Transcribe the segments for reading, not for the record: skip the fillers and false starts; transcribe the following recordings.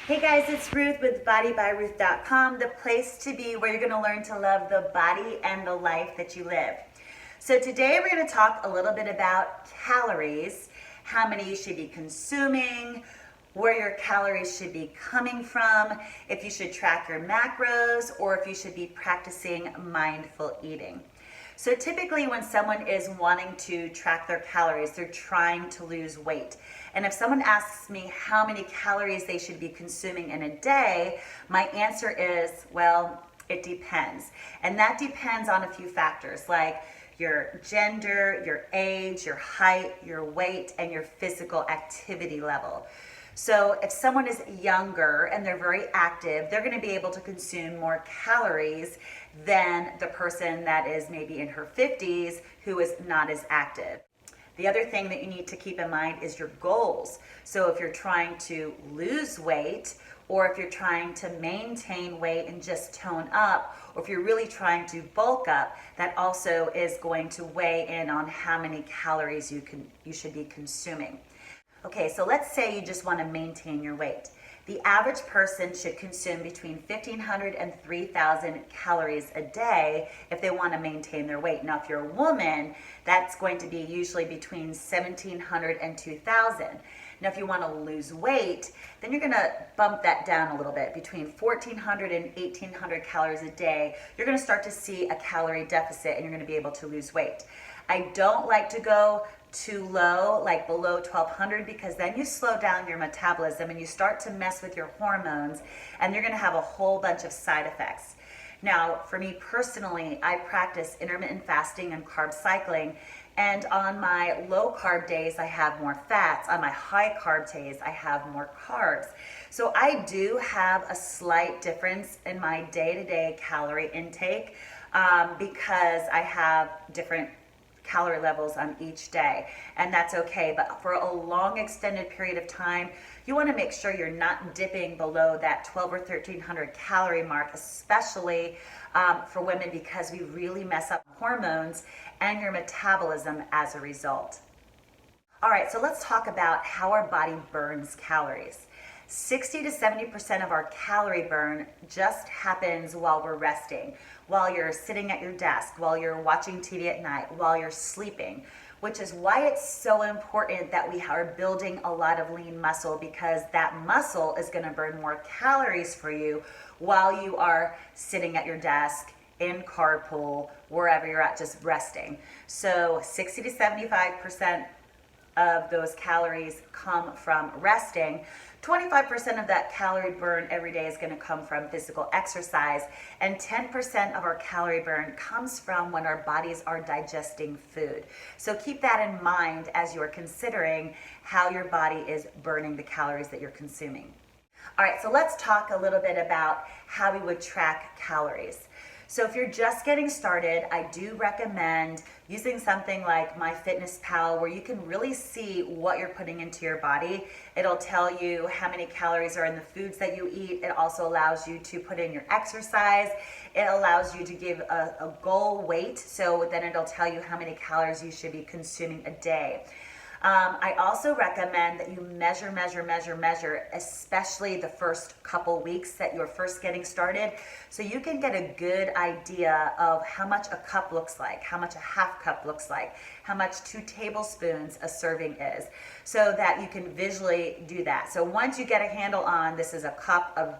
Hey guys, it's Ruth with bodybyruth.com, the place to be where you're going to learn to love the body and the life that you live. So today we're going to talk a little bit about calories, how many you should be consuming, where your calories should be coming from, if you should track your macros, or if you should be practicing mindful eating. So typically when someone is wanting to track their calories, they're trying to lose weight. And if someone asks me how many calories they should be consuming in a day, my answer is, well, it depends. And that depends on a few factors like your gender, your age, your height, your weight, and your physical activity level. So if someone is younger and they're very active, they're going to be able to consume more calories than the person that is maybe in her 50s who is not as active. The other thing that you need to keep in mind is your goals. So if you're trying to lose weight, or if you're trying to maintain weight and just tone up, or if you're really trying to bulk up, that also is going to weigh in on how many calories you should be consuming. Okay, so let's say you just want to maintain your weight. The average person should consume between 1,500 and 3,000 calories a day if they want to maintain their weight. Now, if you're a woman, that's going to be usually between 1,700 and 2,000. Now, if you want to lose weight, then you're going to bump that down a little bit. Between 1,400 and 1,800 calories a day, you're going to start to see a calorie deficit and you're going to be able to lose weight. I don't like to go too low, like below 1,200, because then you slow down your metabolism and you start to mess with your hormones and you're going to have a whole bunch of side effects. Now, for me personally, I practice intermittent fasting and carb cycling, and on my low carb days, I have more fats. On my high carb days, I have more carbs. So I do have a slight difference in my day-to-day calorie intake because I have different calorie levels on each day, and that's okay. But for a long extended period of time, you want to make sure you're not dipping below that 12 or 1,300 calorie mark, especially for women, because we really mess up hormones and your metabolism as a result. All right, so let's talk about how our body burns calories. 60 to 70% of our calorie burn just happens while we're resting, while you're sitting at your desk, while you're watching TV at night, while you're sleeping, which is why it's so important that we are building a lot of lean muscle, because that muscle is going to burn more calories for you while you are sitting at your desk, in carpool, wherever you're at, just resting. So 60 to 75% of those calories come from resting. 25% of that calorie burn every day is going to come from physical exercise, and 10% of our calorie burn comes from when our bodies are digesting food. So keep that in mind as you're considering how your body is burning the calories that you're consuming. All right, so let's talk a little bit about how we would track calories. So if you're just getting started, I do recommend using something like MyFitnessPal, where you can really see what you're putting into your body. It'll tell you how many calories are in the foods that you eat. It also allows you to put in your exercise. It allows you to give a goal weight, so then it'll tell you how many calories you should be consuming a day. I also recommend that you measure, especially the first couple weeks that you're first getting started, so you can get a good idea of how much a cup looks like, how much a half cup looks like, how much 2 tablespoons a serving is, so that you can visually do that. So once you get a handle on this is a cup of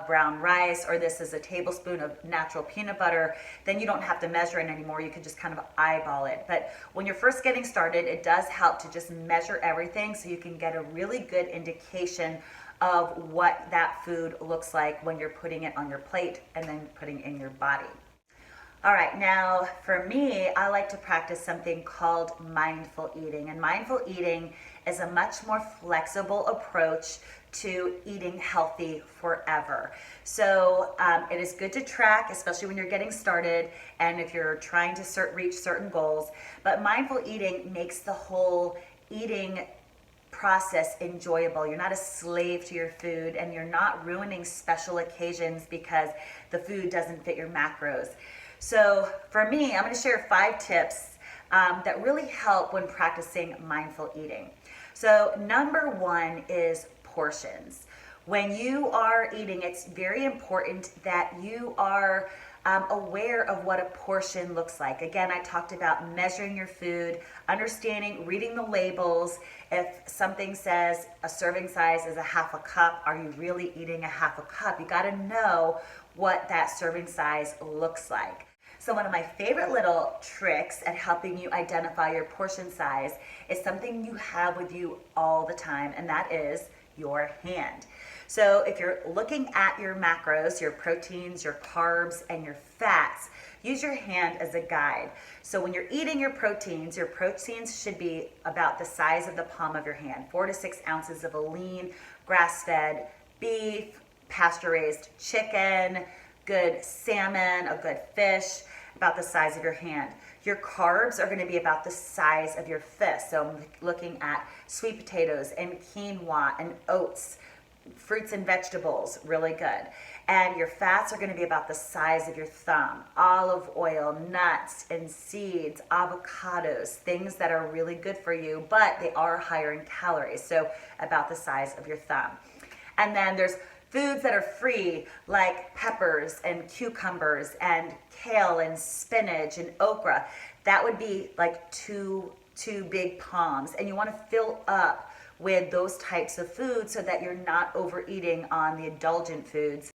brown rice, or this is a tablespoon of natural peanut butter, then you don't have to measure it anymore. You can just kind of eyeball it. But when you're first getting started, it does help to just measure everything so you can get a really good indication of what that food looks like when you're putting it on your plate and then putting it in your body. All right, now for me, I like to practice something called mindful eating. And mindful eating is a much more flexible approach to eating healthy forever. So it is good to track, especially when you're getting started and if you're trying to reach certain goals. But mindful eating makes the whole eating process enjoyable. You're not a slave to your food, and you're not ruining special occasions because the food doesn't fit your macros. So for me, I'm going to share 5 tips that really help when practicing mindful eating. So number 1 is portions. When you are eating, it's very important that you are aware of what a portion looks like. Again, I talked about measuring your food, understanding, reading the labels. If something says a serving size is a half a cup, are you really eating a half a cup? You got to know what that serving size looks like. So one of my favorite little tricks at helping you identify your portion size is something you have with you all the time, and that is your hand. So if you're looking at your macros, your proteins, your carbs, and your fats, use your hand as a guide. So when you're eating your proteins should be about the size of the palm of your hand, 4 to 6 ounces of a lean, grass-fed beef, pasture-raised chicken, good salmon, a good fish, about the size of your hand. Your carbs are going to be about the size of your fist. So I'm looking at sweet potatoes and quinoa and oats, fruits and vegetables, really good. And your fats are going to be about the size of your thumb. Olive oil, nuts and seeds, avocados, things that are really good for you, but they are higher in calories. So about the size of your thumb. And then there's foods that are free, like peppers and cucumbers and kale and spinach and okra. That would be like two big palms. And you want to fill up with those types of foods so that you're not overeating on the indulgent foods.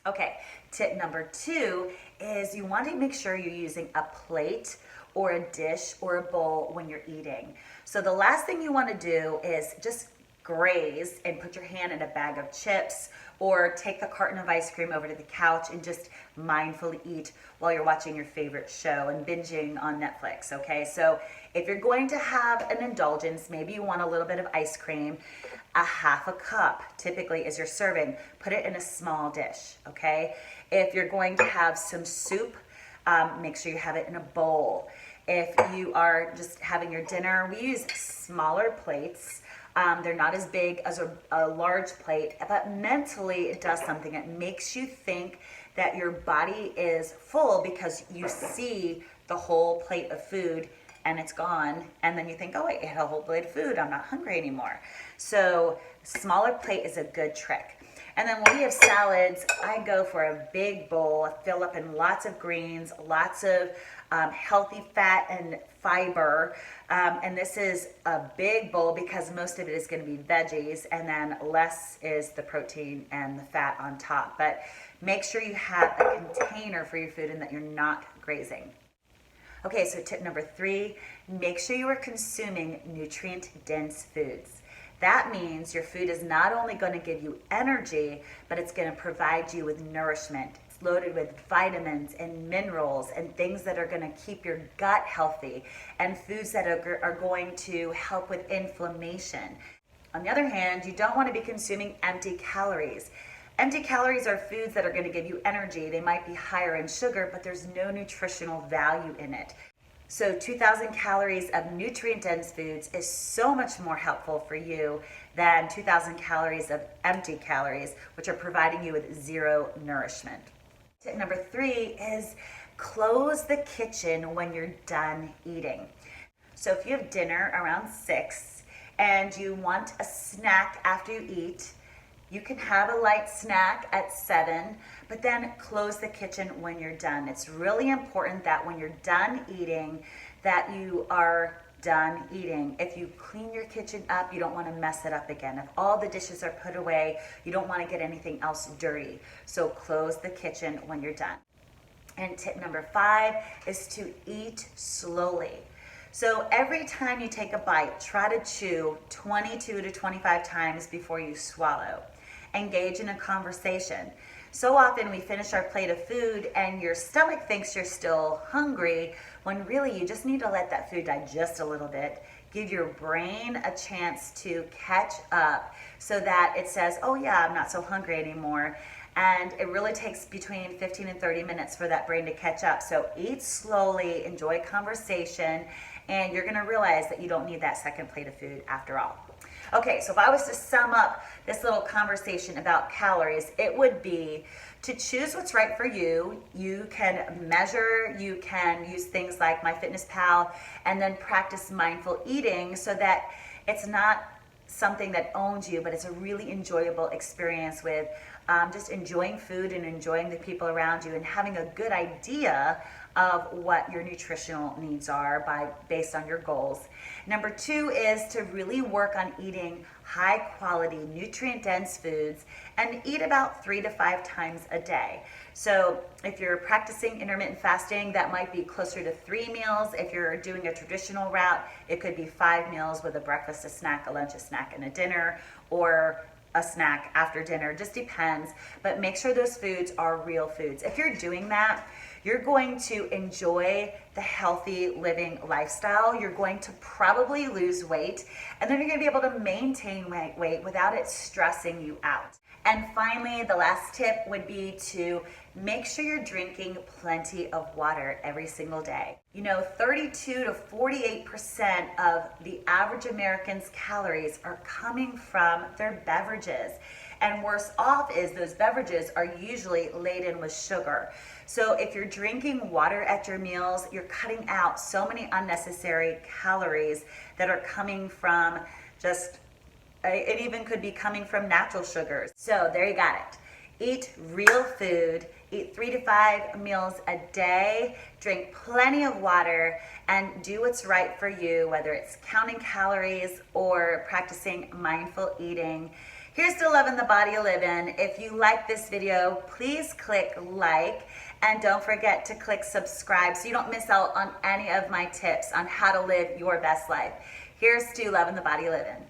Okay, tip number 2 is you want to make sure you're using a plate or a dish or a bowl when you're eating. So the last thing you want to do is just graze and put your hand in a bag of chips or take the carton of ice cream over to the couch and just mindfully eat while you're watching your favorite show and binging on Netflix, okay? So if you're going to have an indulgence, maybe you want a little bit of ice cream, a half a cup typically is your serving. Put it in a small dish, okay? If you're going to have some soup, make sure you have it in a bowl. If you are just having your dinner, we use smaller plates. They're not as big as a large plate, but mentally it does something. It makes you think that your body is full because you see the whole plate of food and it's gone. And then you think, oh wait, I had a whole plate of food. I'm not hungry anymore. So smaller plate is a good trick. And then when we have salads, I go for a big bowl, fill up in lots of greens, lots of healthy fat and fiber. And this is a big bowl because most of it is going to be veggies, and then less is the protein and the fat on top. But make sure you have a container for your food and that you're not grazing. Okay, so tip number 3, make sure you are consuming nutrient-dense foods. That means your food is not only going to give you energy, but it's going to provide you with nourishment. It's loaded with vitamins and minerals and things that are going to keep your gut healthy, and foods that are going to help with inflammation. On the other hand, you don't want to be consuming empty calories. Empty calories are foods that are going to give you energy. They might be higher in sugar, but there's no nutritional value in it. So 2,000 calories of nutrient-dense foods is so much more helpful for you than 2,000 calories of empty calories, which are providing you with zero nourishment. Tip number 3 is close the kitchen when you're done eating. So if you have dinner around 6 and you want a snack after you eat, you can have a light snack at 7, but then close the kitchen when you're done. It's really important that when you're done eating, that you are done eating. If you clean your kitchen up, you don't want to mess it up again. If all the dishes are put away, you don't want to get anything else dirty. So close the kitchen when you're done. And tip number 5 is to eat slowly. So every time you take a bite, try to chew 22 to 25 times before you swallow. Engage in a conversation. So often we finish our plate of food and your stomach thinks you're still hungry, when really you just need to let that food digest a little bit. Give your brain a chance to catch up so that it says, oh yeah, I'm not so hungry anymore. And it really takes between 15 and 30 minutes for that brain to catch up. So eat slowly, enjoy conversation, and you're gonna realize that you don't need that second plate of food after all. Okay, so if I was to sum up this little conversation about calories, it would be to choose what's right for you. You can measure, you can use things like MyFitnessPal, and then practice mindful eating so that it's not something that owns you, but it's a really enjoyable experience with just enjoying food and enjoying the people around you and having a good idea of what your nutritional needs are based on your goals. Number 2 is to really work on eating high quality, nutrient dense foods and eat about 3 to 5 times a day. So if you're practicing intermittent fasting, that might be closer to 3 meals. If you're doing a traditional route, it could be 5 meals with a breakfast, a snack, a lunch, a snack, and a dinner, or a snack after dinner. Just depends, but make sure those foods are real foods. If you're doing that, you're going to enjoy the healthy living lifestyle. You're going to probably lose weight, and then you're going to be able to maintain weight without it stressing you out. And finally, the last tip would be to make sure you're drinking plenty of water every single day. 32 to 48% of the average American's calories are coming from their beverages. And worse off is those beverages are usually laden with sugar. So if you're drinking water at your meals, you're cutting out so many unnecessary calories that are coming from it even could be coming from natural sugars. So there you got it. Eat real food, eat 3 to 5 meals a day, drink plenty of water, and do what's right for you, whether it's counting calories or practicing mindful eating. Here's to loving the body you live in. If you like this video, please click like, and don't forget to click subscribe so you don't miss out on any of my tips on how to live your best life. Here's to loving the body you live in.